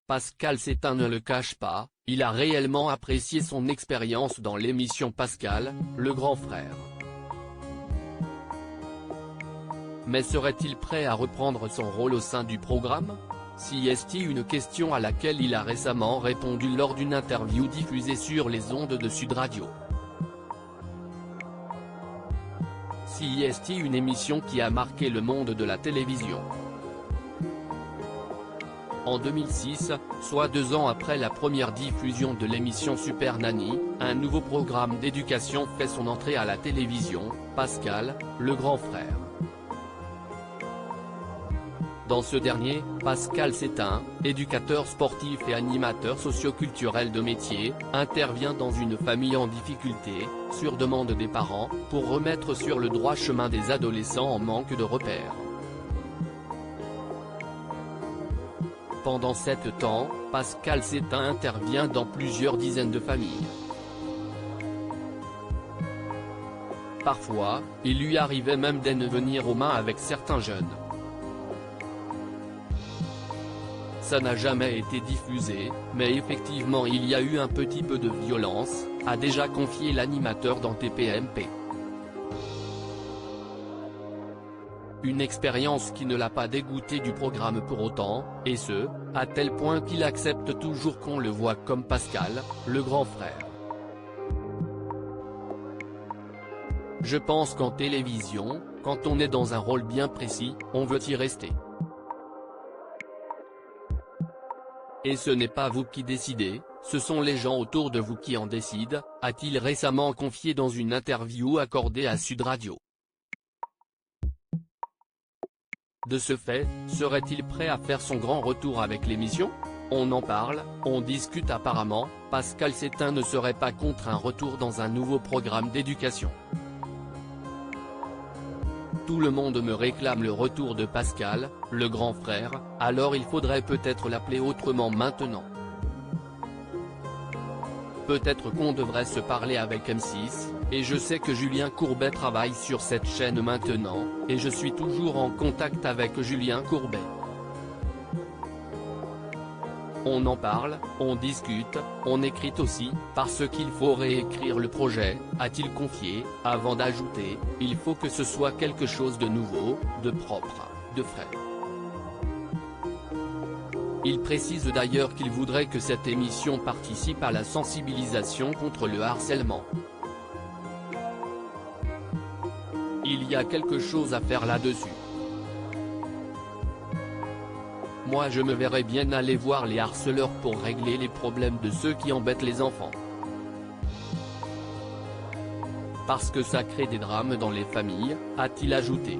Pascal Sétain ne le cache pas, il a réellement apprécié son expérience dans l'émission Pascal, le grand frère. Mais serait-il prêt à reprendre son rôle au sein du programme ? Si est une question à laquelle il a récemment répondu lors d'une interview diffusée sur les ondes de Sud Radio. Si est une émission qui a marqué le monde de la télévision. En 2006, soit 2 ans après la première diffusion de l'émission Super Nanny, un nouveau programme d'éducation fait son entrée à la télévision, Pascal, le grand frère. Dans ce dernier, Pascal Sétain, éducateur sportif et animateur socio-culturel de métier, intervient dans une famille en difficulté, sur demande des parents, pour remettre sur le droit chemin des adolescents en manque de repères. Pendant 7 temps, Pascal Sétain intervient dans plusieurs dizaines de familles. Parfois, il lui arrivait même d'en venir aux mains avec certains jeunes. Ça n'a jamais été diffusé, mais effectivement il y a eu un petit peu de violence, a déjà confié l'animateur dans TPMP. Une expérience qui ne l'a pas dégoûté du programme pour autant, et ce, à tel point qu'il accepte toujours qu'on le voit comme Pascal, le grand frère. Je pense qu'en télévision, quand on est dans un rôle bien précis, on veut y rester. Et ce n'est pas vous qui décidez, ce sont les gens autour de vous qui en décident, a-t-il récemment confié dans une interview accordée à Sud Radio. De ce fait, serait-il prêt à faire son grand retour avec l'émission ? On en parle, on discute apparemment, Pascal Sétain ne serait pas contre un retour dans un nouveau programme d'éducation. Tout le monde me réclame le retour de Pascal, le grand frère, alors il faudrait peut-être l'appeler autrement maintenant. Peut-être qu'on devrait se parler avec M6, et je sais que Julien Courbet travaille sur cette chaîne maintenant, et je suis toujours en contact avec Julien Courbet. On en parle, on discute, on écrit aussi, parce qu'il faut réécrire le projet, a-t-il confié, avant d'ajouter, il faut que ce soit quelque chose de nouveau, de propre, de frais. Il précise d'ailleurs qu'il voudrait que cette émission participe à la sensibilisation contre le harcèlement. Il y a quelque chose à faire là-dessus. Moi je me verrais bien aller voir les harceleurs pour régler les problèmes de ceux qui embêtent les enfants. Parce que ça crée des drames dans les familles, a-t-il ajouté.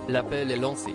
L'appel est lancé.